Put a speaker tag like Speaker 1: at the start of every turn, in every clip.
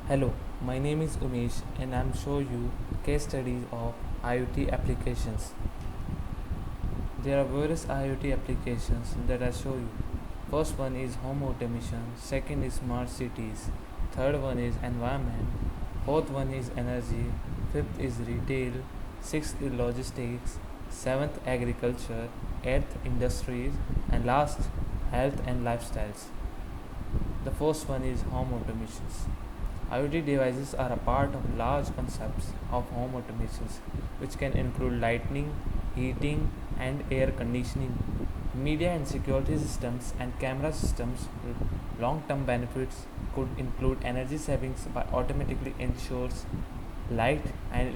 Speaker 1: Hello, my name is Umesh and I'm show you case studies of IoT applications. There are various IoT applications that I show you. First one is home automation, second is smart cities, third one is environment, fourth one is energy, fifth is retail, sixth is logistics, seventh agriculture, eighth industries, and last health and lifestyles. The first one is home automations. IoT devices are a part of large concepts of home automations, which can include lighting, heating, and air conditioning, media and security systems, and camera systems. Long-term benefits could include energy savings by automatically ensures light and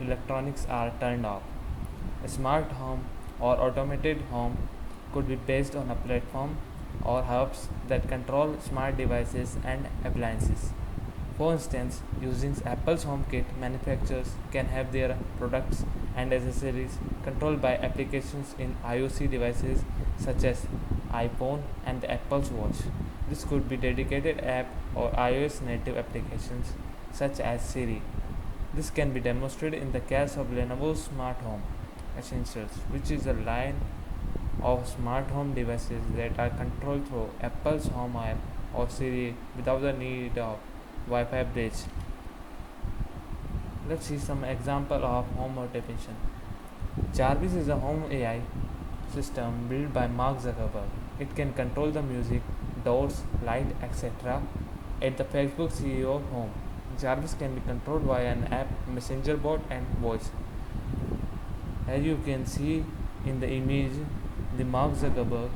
Speaker 1: electronics are turned off. A smart home or automated home could be based on a platform or hubs that control smart devices and appliances. For instance, using Apple's HomeKit, manufacturers can have their products and accessories controlled by applications in iOS devices such as iPhone and the Apple's Watch. This could be dedicated app or iOS native applications such as Siri. This can be demonstrated in the case of Lenovo's Smart Home Essentials, which is a line of smart home devices that are controlled through Apple's Home app or Siri without the need of Wi-Fi bridge. Let's see some example of home automation. Jarvis is a home AI system built by Mark Zuckerberg. It can control the music, doors, light, etc. at the Facebook CEO home. Jarvis can be controlled via an app, messenger bot, and voice. As you can see in the image, the Mark Zuckerberg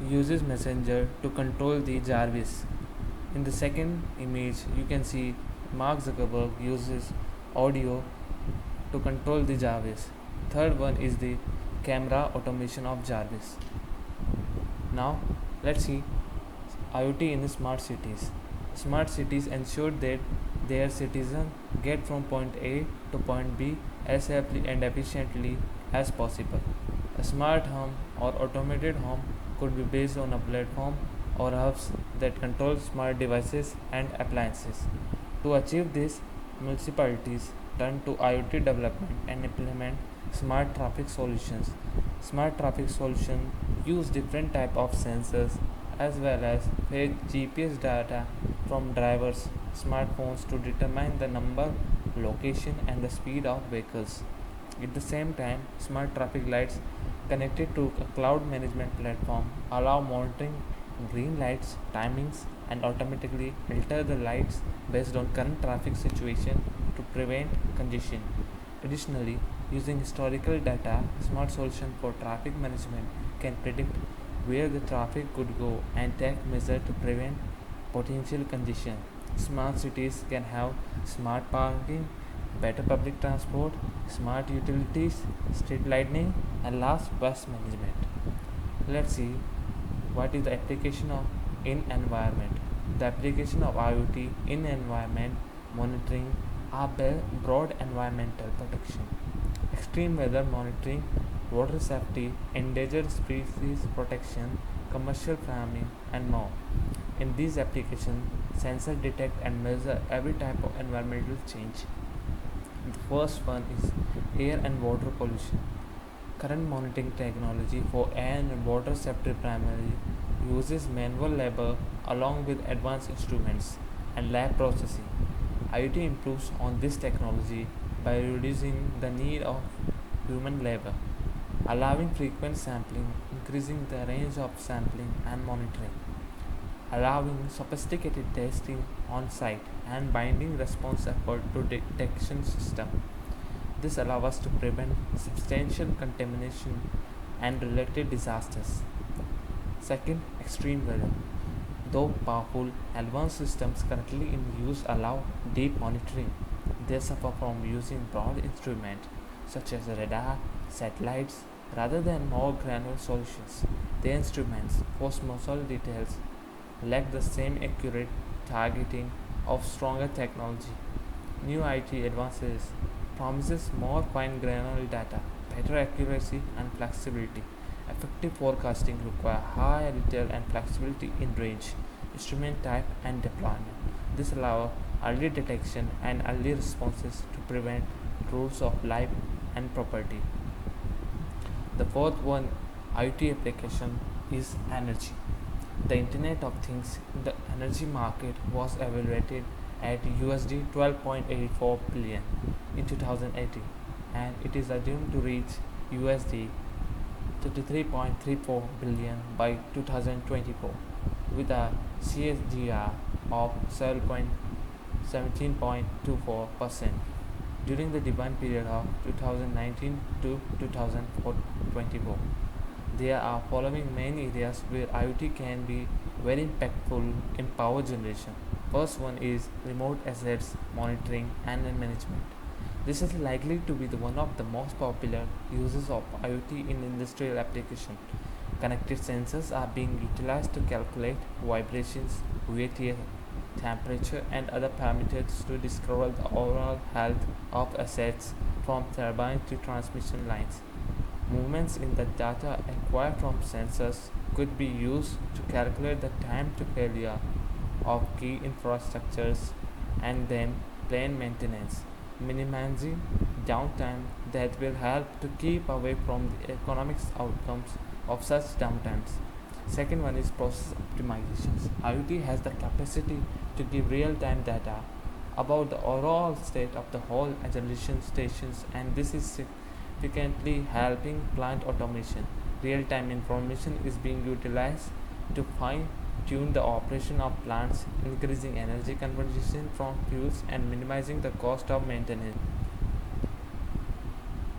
Speaker 1: uses messenger to control the Jarvis. In the second image, you can see Mark Zuckerberg uses audio to control the Jarvis. Third one is the camera automation of Jarvis. Now, let's see IoT in the smart cities. Smart cities ensure that their citizens get from point A to point B as safely and efficiently as possible. A smart home or automated home could be based on a platform or hubs that control smart devices and appliances. To achieve this, municipalities turn to IoT development and implement smart traffic solutions. Smart traffic solutions use different type of sensors as well as fetch GPS data from drivers' smartphones to determine the number, location, and the speed of vehicles. At the same time, smart traffic lights connected to a cloud management platform allow monitoring green lights, timings, and automatically filter the lights based on current traffic situation to prevent congestion. Additionally, using historical data, smart solution for traffic management can predict where the traffic could go and take measures to prevent potential congestion. Smart cities can have smart parking, better public transport, smart utilities, street lighting, and last bus management. Let's see what is the application of in environment. The application of IoT in environment monitoring are broad environmental protection, extreme weather monitoring, water safety, endangered species protection, commercial farming, and more. In these applications, sensors detect and measure every type of environmental change. The first one is air and water pollution. Current monitoring technology for air and water safety primarily uses manual labor along with advanced instruments and lab processing. IoT improves on this technology by reducing the need of human labor, allowing frequent sampling, increasing the range of sampling and monitoring, allowing sophisticated testing on site and binding response effort to detection system. This allows us to prevent substantial contamination and related disasters. Second, extreme weather. Though powerful, advanced systems currently in use allow deep monitoring. They suffer from using broad instruments such as radar, satellites, rather than more granular solutions. The instruments, for small details, lack the same accurate targeting of stronger technology. New IT advances promises more fine granular data, better accuracy and flexibility. Effective forecasting require high detail and flexibility in range. instrument type, and deployment. This allows early detection and early responses to prevent rules of life and property. The fourth one, IoT application, is energy. The Internet of Things in the energy market was evaluated at USD 12.84 billion in 2018, and it is assumed to reach USD 33.34 billion by 2024, with a CAGR of 17.24% during the demand period of 2019 to 2024. There are following main areas where IoT can be very impactful in power generation. First one is remote assets monitoring and management. This is likely to be one of the most popular uses of IoT in industrial application. Connected sensors are being utilized to calculate vibrations, weight, temperature, and other parameters to describe the overall health of assets from turbines to transmission lines. Movements in the data acquired from sensors could be used to calculate the time to failure of key infrastructures and then plan maintenance, minimizing downtime that will help to keep away from the economic outcomes of such downtimes. Second one is process optimizations. IoT has the capacity to give real-time data about the overall state of the whole generation stations, and this is significantly helping plant automation. Real-time information is being utilized to fine-tune the operation of plants, increasing energy conversion from fuels and minimizing the cost of maintenance.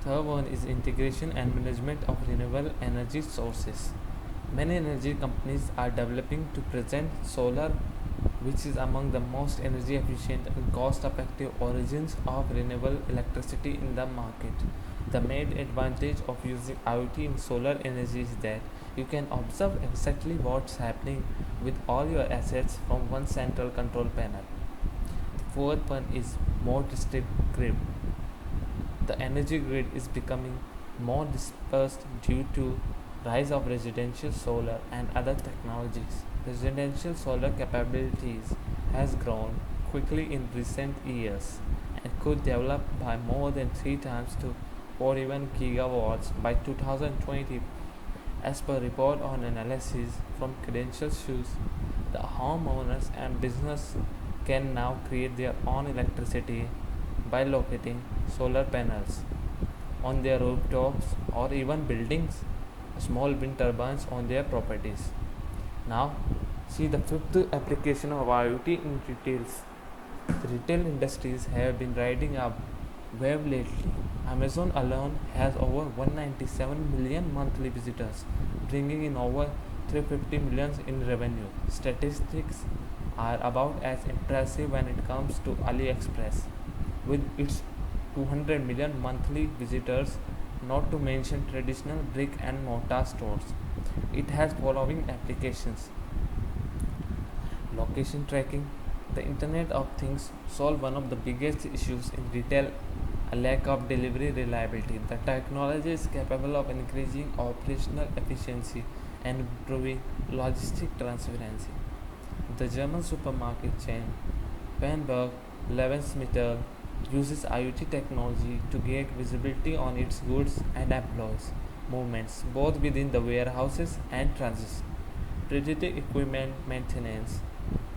Speaker 1: Third one is integration and management of renewable energy sources. Many energy companies are developing to present solar, which is among the most energy efficient and cost effective origins of renewable electricity in the market. The main advantage of using IoT in solar energy is that you can observe exactly what's happening with all your assets from one central control panel. The fourth one is more distributed grid. The energy grid is becoming more dispersed due to rise of residential solar and other technologies. Residential solar capabilities has grown quickly in recent years and could develop by more than 3 times to 41 gigawatts by 2020. As per report on analysis from Credential Shoes, the homeowners and business can now create their own electricity by locating solar panels on their rooftops or even buildings small wind turbines on their properties. Now, see the fifth application of IoT in retails. The retail industries have been riding a wave lately. Amazon alone has over 197 million monthly visitors, bringing in over 350 million in revenue. Statistics are about as impressive when it comes to AliExpress, with its 200 million monthly visitors, not to mention traditional brick and mortar stores. It has following applications: location tracking. The Internet of Things solve one of the biggest issues in retail, a lack of delivery reliability. The technology is capable of increasing operational efficiency and improving logistic transparency. The German supermarket chain Penberg Lebensmittel uses IoT technology to get visibility on its goods and employees' movements both within the warehouses and transit. Predictive equipment maintenance,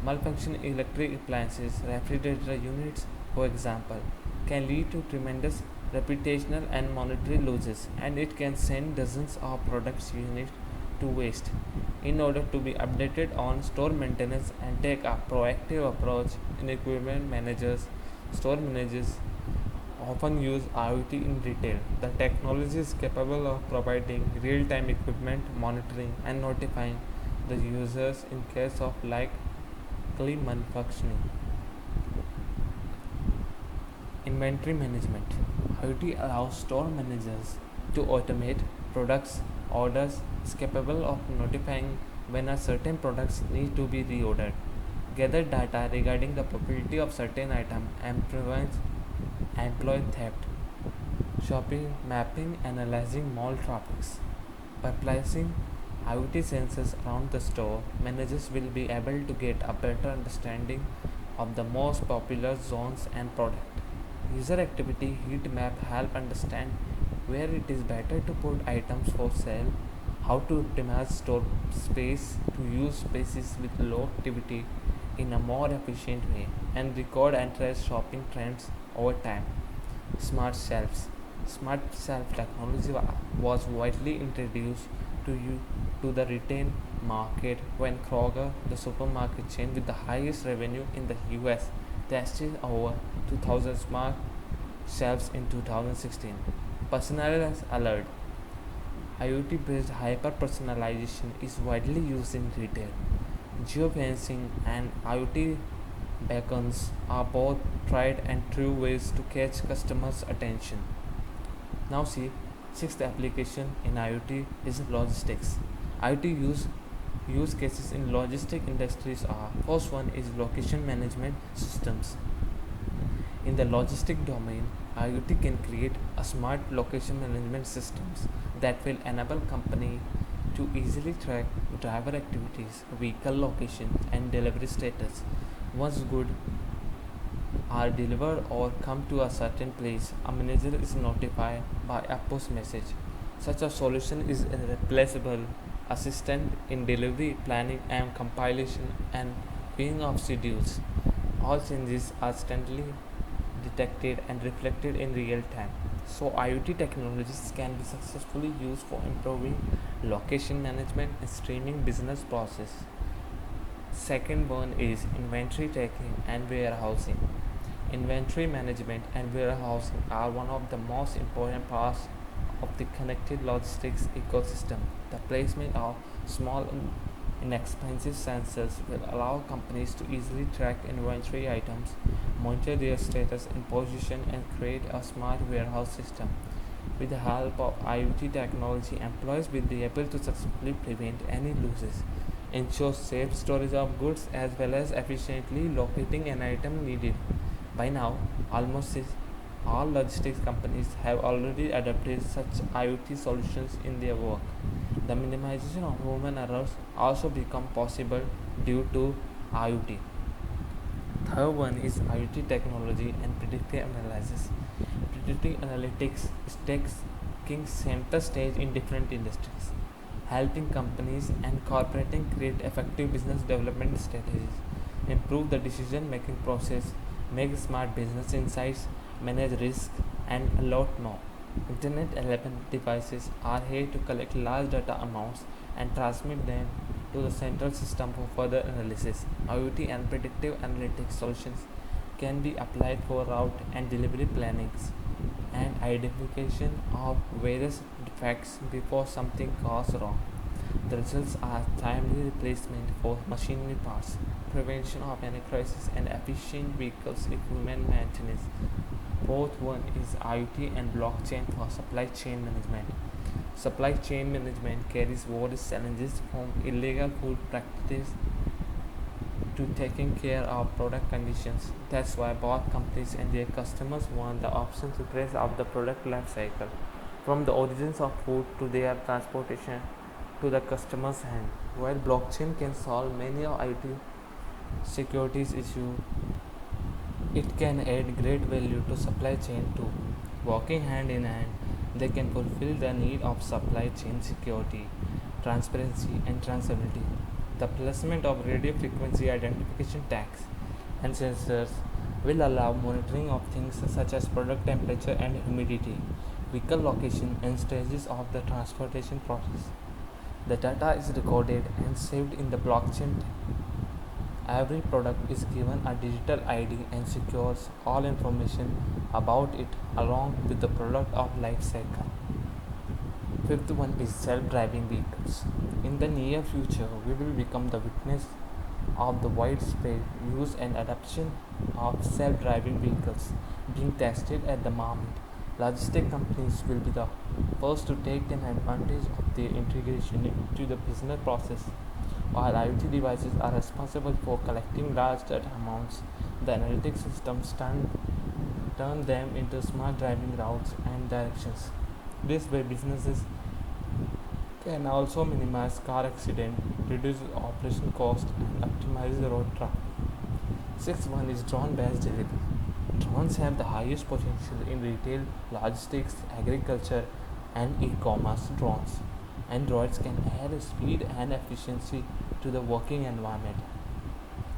Speaker 1: malfunction electric appliances, refrigerator units, for example, can lead to tremendous reputational and monetary losses, and it can send dozens of products units to waste. In order to be updated on store maintenance and take a proactive approach in equipment managers, store managers often use IoT in retail. The technology is capable of providing real-time equipment monitoring and notifying the users in case of likely malfunctioning. Inventory management. IoT allows store managers to automate products orders, is capable of notifying when a certain products need to be reordered, gather data regarding the property of certain item, and prevents employee theft, shopping, mapping, analyzing mall traffics. By placing IoT sensors around the store, managers will be able to get a better understanding of the most popular zones and product. User activity heat map help understand where it is better to put items for sale, how to optimize store space to use spaces with low activity in a more efficient way, and record and trace shopping trends over time. Smart shelves. Smart shelf technology was widely introduced to you to the retail market when Kroger, the supermarket chain with the highest revenue in the US, tested over 2,000 smart shelves in 2016. Personalized alert. IoT based hyper personalization is widely used in retail. Geofencing and IoT beacons are both tried and true ways to catch customers' attention. Now see, sixth application in IoT is logistics. IoT use cases in logistic industries are: first one is location management systems. In the logistic domain, IoT can create a smart location management systems that will enable company to easily track driver activities, vehicle location, and delivery status. Once goods are delivered or come to a certain place, a manager is notified by a push message. Such a solution is a replaceable assistant in delivery, planning, and compilation and viewing of schedules. All changes are instantly detected and reflected in real time. So, IoT technologies can be successfully used for improving location management and streaming business process. Second one is inventory tracking and warehousing. Inventory management and warehousing are one of the most important parts of the connected logistics ecosystem. The placement of small inexpensive sensors will allow companies to easily track inventory items, monitor their status and position, and create a smart warehouse system. With the help of IoT technology, employees will be able to successfully prevent any losses, ensure safe storage of goods, as well as efficiently locating an item needed. By now, almost all logistics companies have already adopted such IoT solutions in their work. The minimization of human errors also become possible due to IoT. Third one is IoT technology and predictive analysis. Predictive analytics is taking center stage in different industries, helping companies and corporates create effective business development strategies, improve the decision making process, make smart business insights, manage risk, and a lot more. Internet 11 devices are here to collect large data amounts and transmit them to the central system for further analysis. IoT and predictive analytics solutions can be applied for route and delivery plannings and identification of various defects before something goes wrong. The results are timely replacement for machinery parts, prevention of any crisis, and efficient vehicles equipment maintenance. Both one is IoT and blockchain for supply chain management. Supply chain management carries various challenges from illegal food practices to taking care of product conditions. That's why both companies and their customers want the option to trace out the product life cycle from the origins of food to their transportation to the customer's hand. While blockchain can solve many of IoT securities issues, it can add great value to supply chain too. Working hand in hand, they can fulfill the need of supply chain security, transparency, and traceability. The placement of radio frequency identification tags and sensors will allow monitoring of things such as product temperature and humidity, vehicle location, and stages of the transportation process. The data is recorded and saved in the blockchain. Every product is given a digital ID and secures all information about it along with the product of life cycle. Fifth one is self-driving vehicles. In the near future, we will become the witness of the widespread use and adoption of self-driving vehicles being tested at the moment. Logistic companies will be the first to take an advantage of their integration into the business process. While IoT devices are responsible for collecting large data amounts, the analytics systems turn them into smart driving routes and directions. This way, businesses can also minimize car accident, reduce operation cost, and optimize the road traffic. Sixth one is drone-based delivery. Drones have the highest potential in retail, logistics, agriculture, and e-commerce. Drones can add speed and efficiency to the working environment.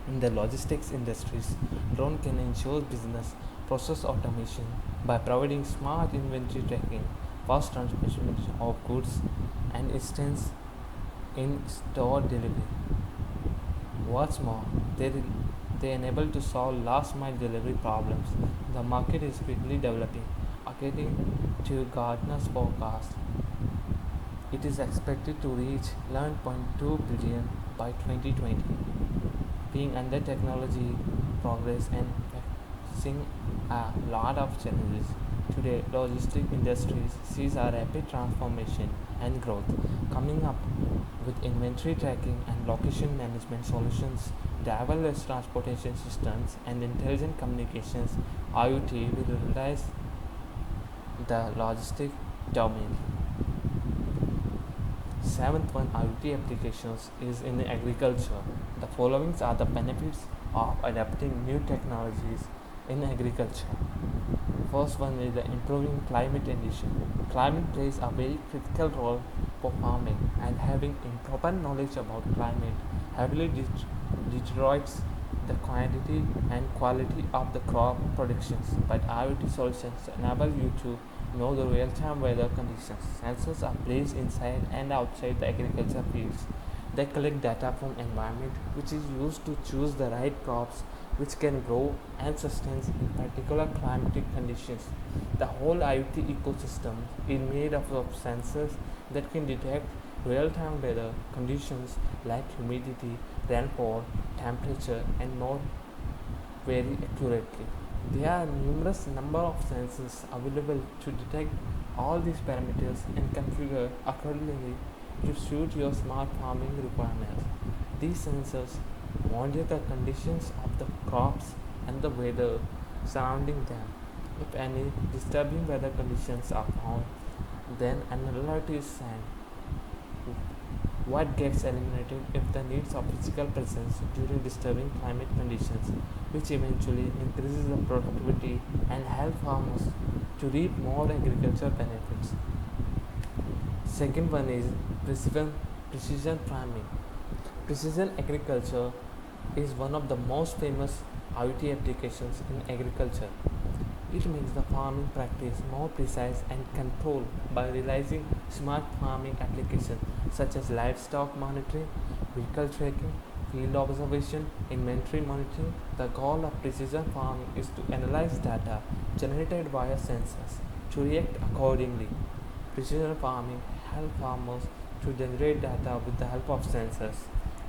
Speaker 1: In the logistics industries, drone can ensure business process automation by providing smart inventory tracking, fast transmission of goods, and instant in-store delivery. What's more, they enable to solve last mile delivery problems. The market is quickly developing. According to Gartner's forecast, it is expected to reach 11.2 billion by 2020. Being under technology progress and facing a lot of challenges. Today, logistic industries sees a rapid transformation and growth. Coming up with inventory tracking and location management solutions, driverless transportation systems, and intelligent communications, IoT will realize the logistic domain. Seventh one, IoT applications is in agriculture. The following are the benefits of adapting new technologies in agriculture. First one is the improving climate condition. Climate plays a very critical role for farming, and having improper knowledge about climate heavily deteriorates the quantity and quality of the crop productions. But IoT solutions enable you to know the real-time weather conditions. Sensors are placed inside and outside the agriculture fields. They collect data from environment, which is used to choose the right crops which can grow and sustain in particular climatic conditions. The whole IoT ecosystem is made up of sensors that can detect real-time weather conditions like humidity, rainfall, temperature, and more very accurately. There are numerous number of sensors available to detect all these parameters and configure accordingly to suit your smart farming requirements. These sensors monitor the conditions of the crops and the weather surrounding them. If any disturbing weather conditions are found, then an alert is sent. What gets eliminated if the needs of physical presence during disturbing climate conditions, which eventually increases the productivity and help farmers to reap more agricultural benefits. Second one is precision farming. Precision agriculture is one of the most famous IoT applications in agriculture. It makes the farming practice more precise and controlled by realizing smart farming applications such as livestock monitoring, vehicle tracking, field observation, inventory monitoring. The goal of precision farming is to analyze data generated via sensors to react accordingly. Precision farming helps farmers to generate data with the help of sensors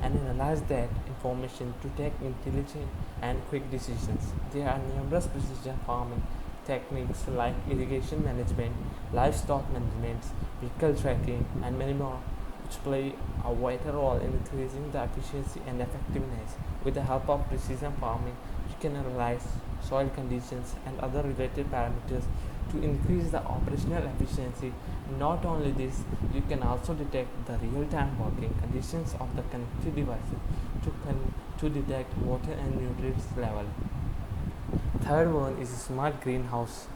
Speaker 1: and analyze that information to take intelligent and quick decisions. There are numerous precision farming techniques like irrigation management, livestock management, vehicle tracking, and many more, which play a vital role in increasing the efficiency and effectiveness. With the help of precision farming, you can analyze soil conditions and other related parameters to increase the operational efficiency. Not only this, you can also detect the real-time working conditions of the connected devices to detect water and nutrients level. Third one is smart greenhouse.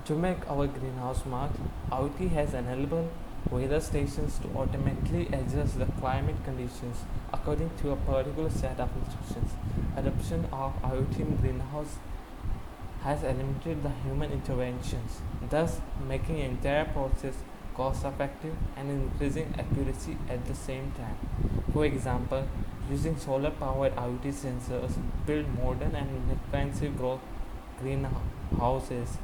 Speaker 1: To make our greenhouse smart, IoT has enabled weather stations to automatically adjust the climate conditions according to a particular set of instructions. Adoption of IoT in greenhouse has eliminated the human interventions, thus making the entire process cost effective and increasing accuracy at the same time. For example, using solar powered IoT sensors build modern and inexpensive greenhouses.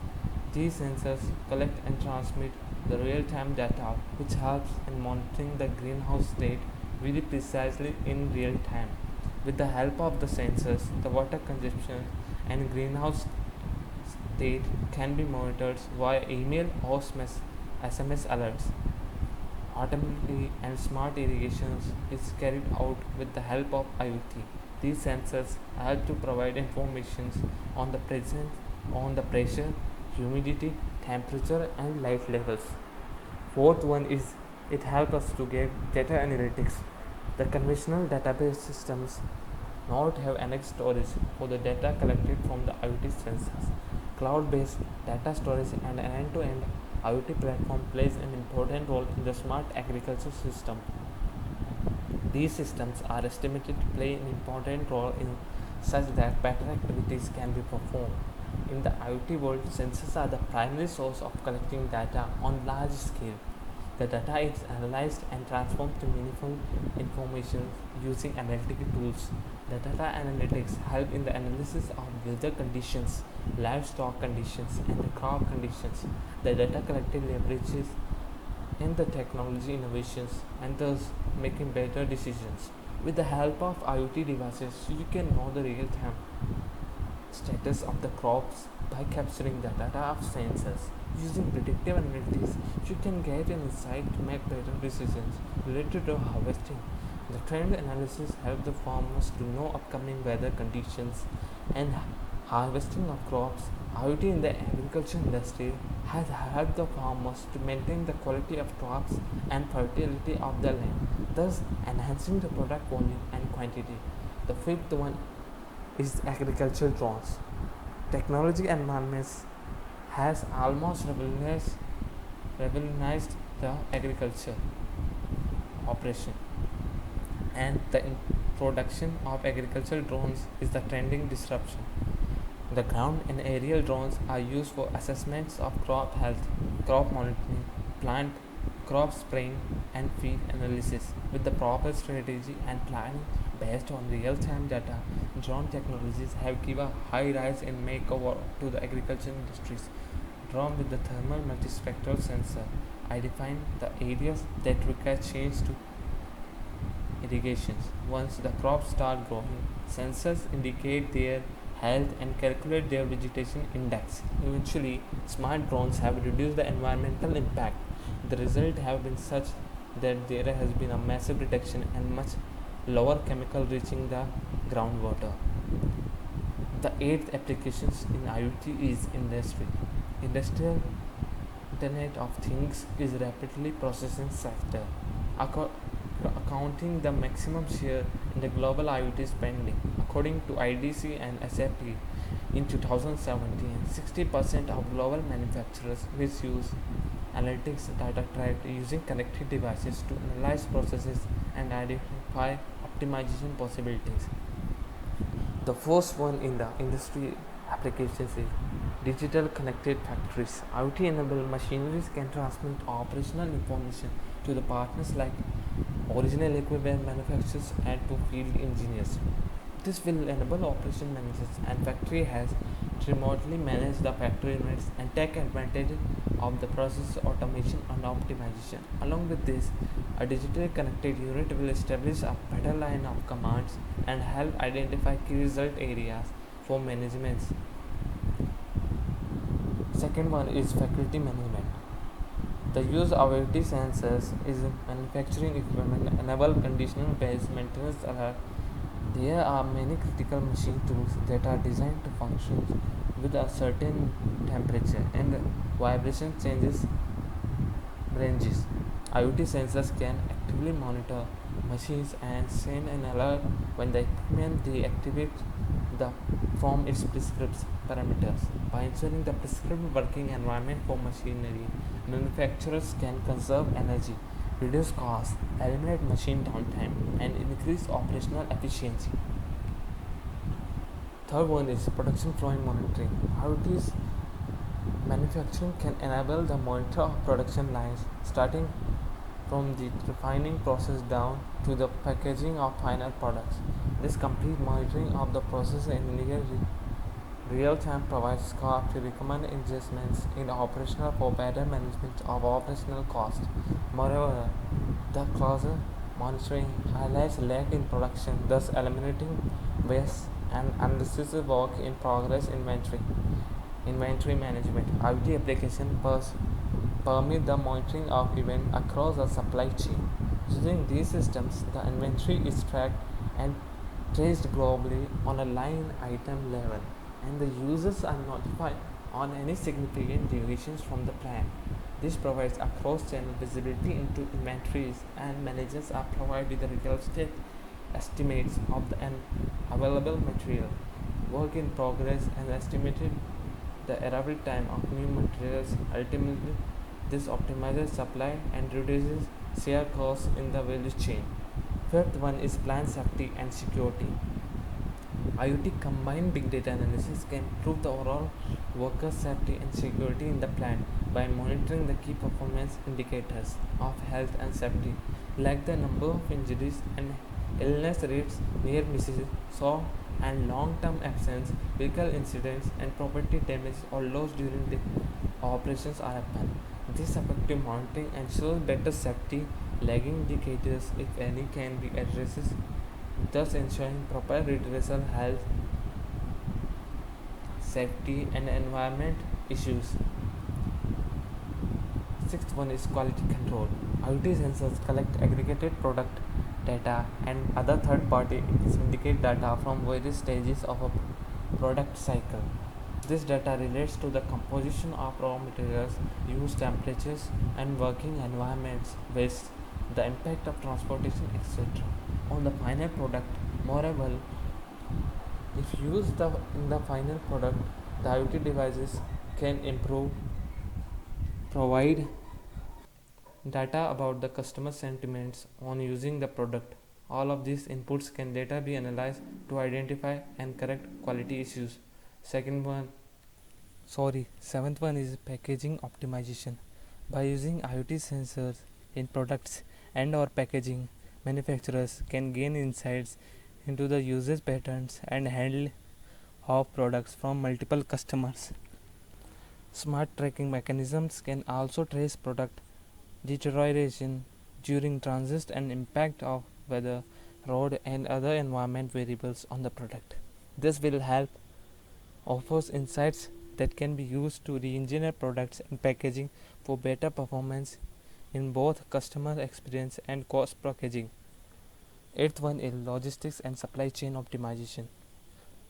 Speaker 1: These sensors collect and transmit the real time data, which helps in monitoring the greenhouse state very precisely in real time. With the help of the sensors, the water consumption and greenhouse state can be monitored via email or SMS alerts. Automatically and smart irrigations is carried out with the help of IoT. These sensors help to provide information on the presence, on the pressure, humidity, temperature, and light levels. Fourth one is It helps us to get data analytics. The conventional database systems not have enough storage for the data collected from the IoT sensors. Cloud-based data storage and an end-to-end IoT platform plays an important role in the smart agriculture system. These systems are estimated to play an important role in such that better activities can be performed. In the IoT world, sensors are the primary source of collecting data on large scale. The data is analyzed and transformed to meaningful information using analytical tools. The data analytics help in the analysis of weather conditions, livestock conditions, and the crop conditions. The data collected leverages in the technology innovations and thus making better decisions. With the help of IoT devices, you can know the real-time status of the crops by capturing the data of sensors. Using predictive analytics, you can get an insight to make better decisions related to harvesting. The trend analysis helps the farmers to know upcoming weather conditions and harvesting of crops. IoT in the agriculture industry has helped the farmers to maintain the quality of crops and fertility of the land, thus enhancing the product volume and quantity. The fifth one is agriculture drones. Technology environments has almost revolutionized the agriculture operation, and the introduction of agricultural drones is the trending disruption. The ground and aerial drones are used for assessments of crop health, crop monitoring, plant crop spraying, and field analysis. With the proper strategy and planning based on real-time data, drone technologies have given a high rise in makeover to the agriculture industries. Drone with the thermal multispectral sensor identify the areas that require change to irrigations. Once the crops start growing, sensors indicate their health and calculate their vegetation index. Eventually, smart drones have reduced the environmental impact. The result have been such that there has been a massive reduction and much lower chemical reaching the groundwater. The eighth applications in IoT is industry. Industrial Internet of Things is rapidly processing sector, accounting the maximum share in the global IoT spending. According to IDC and SAP, in 2017, 60% of global manufacturers misuse analytics data tracked using connected devices to analyze processes and identify optimization possibilities. The first one in the industry applications is digital connected factories. IoT enabled machineries can transmit operational information to the partners like original equipment manufacturers and to field engineers. This will enable operation managers and factory heads to remotely manage the factory units and take advantage of the process automation and optimization. Along with this, a digitally connected unit will establish a better line of commands and help identify key result areas for management. Second one is facility management. The use of IoT sensors in manufacturing equipment enable condition-based maintenance alert. There are many critical machine tools that are designed to function with a certain temperature and vibration changes ranges. IoT sensors can actively monitor machines and send an alert when the equipment deactivates the from its prescribed parameters. By ensuring the prescribed working environment for machinery, manufacturers can conserve energy, reduce costs, eliminate machine downtime, and increase operational efficiency. Third one is production flow monitoring. IoT's manufacturing can enable the monitor of production lines starting from the refining process down to the packaging of final products. This complete monitoring of the process in near real time provides scope to recommend adjustments in operational for better management of operational costs. Moreover, the closer monitoring highlights lag in production, thus eliminating waste and unnecessary work in progress inventory management. IoT application permit the monitoring of events across the supply chain. Using these systems, the inventory is tracked and traced globally on a line item level, and the users are notified on any significant deviations from the plan. This provides a cross-channel visibility into inventories, and managers are provided with realistic estimates of the available material, work in progress, and estimated the arrival time of new materials. Ultimately, this optimizes supply and reduces shear costs in the value chain. Fifth one is plant safety and security. IoT combined big data analysis can improve the overall worker safety and security in the plant by monitoring the key performance indicators of health and safety, like the number of injuries and illness rates, near misses, saw and long-term absence, vehicle incidents, and property damage or loss during the operations are happen. This effective monitoring ensures better safety. Lagging indicators, if any, can be addressed, thus ensuring proper redressal health, safety, and environment issues. Sixth one is quality control. IoT sensors collect aggregated product data and other third-party syndicate data from various stages of a product cycle. This data relates to the composition of raw materials, use temperatures, and working environments, waste, the impact of transportation, etc. on the final product. Moreover, if used in the final product, the IoT devices can improve, provide data about the customer sentiments on using the product. All of these inputs can later be analyzed to identify and correct quality issues. Seventh one is packaging optimization. By using IoT sensors in products and or packaging, manufacturers can gain insights into the usage patterns and handle of products from multiple customers. Smart tracking mechanisms can also trace product deterioration during transit and impact of weather, road, and other environment variables on the product. This will help offers insights that can be used to re-engineer products and packaging for better performance in both customer experience and cost packaging. Eighth one is logistics and supply chain optimization.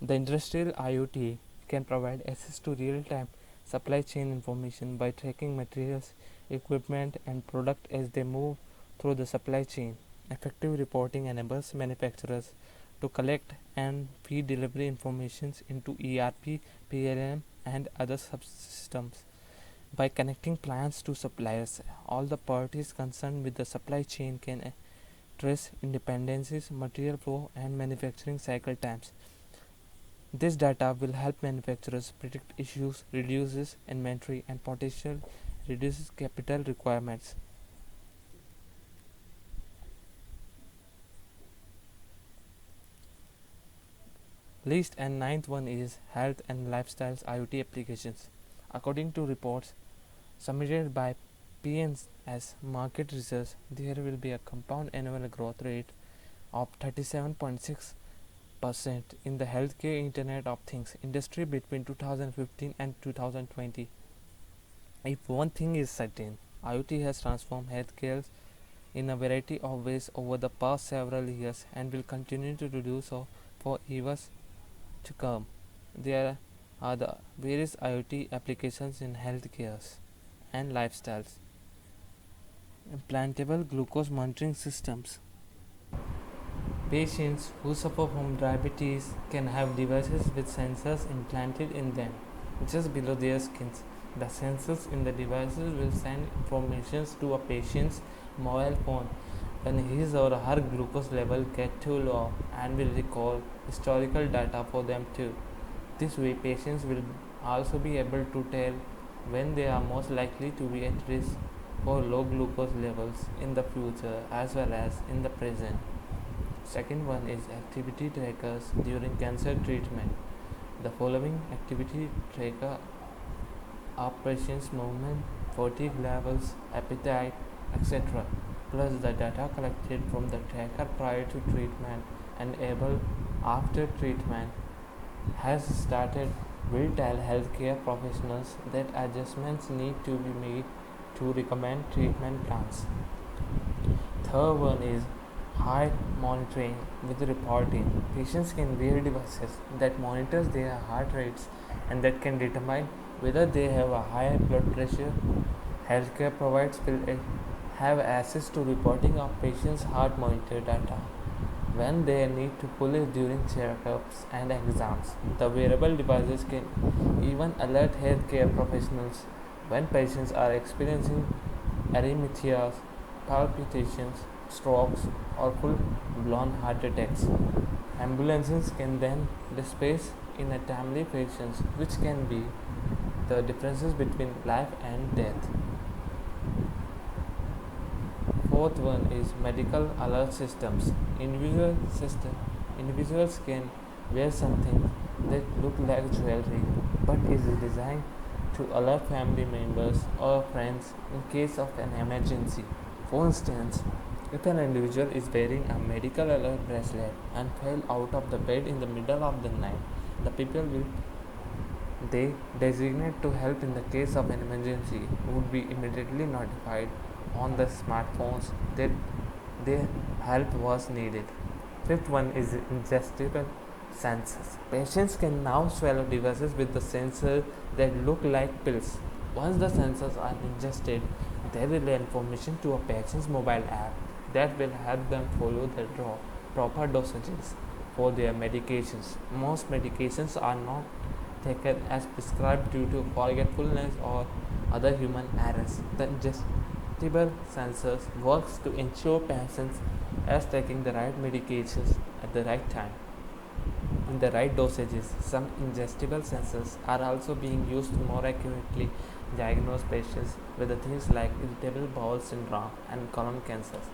Speaker 1: The industrial IoT can provide access to real-time supply chain information by tracking materials, equipment, and product as they move through the supply chain. Effective reporting enables manufacturers to collect and feed delivery information into ERP, PLM, and other subsystems. By connecting plants to suppliers, all the parties concerned with the supply chain can trace independencies, material flow, and manufacturing cycle times. This data will help manufacturers predict issues, reduces inventory, and potential reduces capital requirements. Least and ninth one is health and lifestyles IoT applications. According to reports submitted by PNS Market Research, there will be a compound annual growth rate of 37.6% in the healthcare Internet of Things industry between 2015 and 2020. If one thing is certain, IoT has transformed healthcare in a variety of ways over the past several years and will continue to do so for years to come. There are the various IoT applications in healthcare and lifestyles. Implantable glucose monitoring systems. Patients who suffer from diabetes can have devices with sensors implanted in them just below their skins. The sensors in the devices will send information to a patient's mobile phone when his or her glucose level get too low and will recall historical data for them too. This way, patients will also be able to tell when they are most likely to be at risk for low glucose levels in the future as well as in the present. Second one is activity trackers during cancer treatment. The following activity tracker are patient's movement, fatigue levels, appetite, etc. plus the data collected from the tracker prior to treatment and able after treatment has started will tell healthcare professionals that adjustments need to be made to recommend treatment plans. Third one is heart monitoring with reporting. Patients can wear devices that monitors their heart rates and that can determine whether they have a high blood pressure. Healthcare providers will have access to reporting of patients' heart monitor data when they need to pull it during checkups and exams. The wearable devices can even alert healthcare professionals when patients are experiencing arrhythmias, palpitations, strokes, or full blown heart attacks. Ambulances can then dispatch in a timely fashion, which can be the differences between life and death. Fourth one is medical alert systems. Individuals can wear something that look like jewelry but is designed to alert family members or friends in case of an emergency. For instance, if an individual is wearing a medical alert bracelet and fell out of the bed in the middle of the night, the people will they designate to help in the case of an emergency would be immediately notified on the smartphones that their help was needed. Fifth one is ingestible sensors. Patients can now swallow devices with the sensor that look like pills. Once the sensors are ingested, they relay information to a patient's mobile app that will help them follow the proper dosages for their medications. Most medications are not taken as prescribed due to forgetfulness or other human errors. The ingestible sensors works to ensure patients are taking the right medications at the right time in the right dosages. Some ingestible sensors are also being used to more accurately diagnose patients with things like irritable bowel syndrome and colon cancers.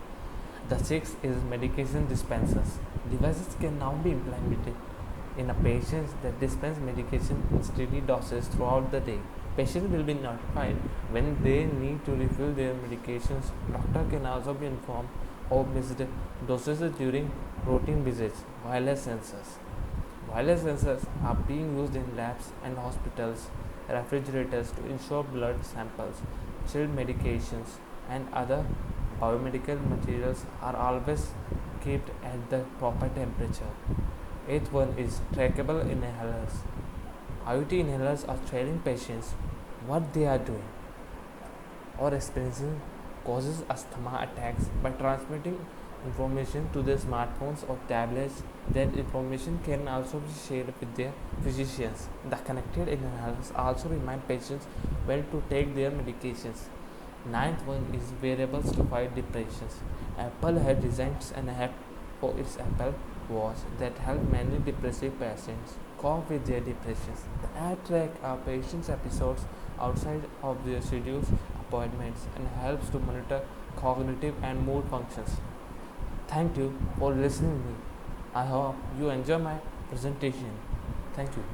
Speaker 1: The sixth is medication dispensers. Devices can now be implemented in a patient that dispense medication in steady doses throughout the day. Patients will be notified when they need to refill their medications. Doctor can also be informed of missed doses during routine visits. Wireless sensors. Wireless sensors are being used in labs and hospitals, refrigerators to ensure blood samples, chilled medications, and other biomedical materials are always kept at the proper temperature. Eighth one is trackable inhalers. IOT inhalers are telling patients what they are doing or experiencing causes asthma attacks by transmitting information to their smartphones or tablets. That information can also be shared with their physicians. The connected inhalers also remind patients when to take their medications. Ninth one is wearables to fight depressions. Apple had designed an app for its Apple Watch that help many depressive patients cope with their depressions. The app tracks our patients' episodes outside of their scheduled appointments and helps to monitor cognitive and mood functions. Thank you for listening to me. I hope you enjoy my presentation. Thank you.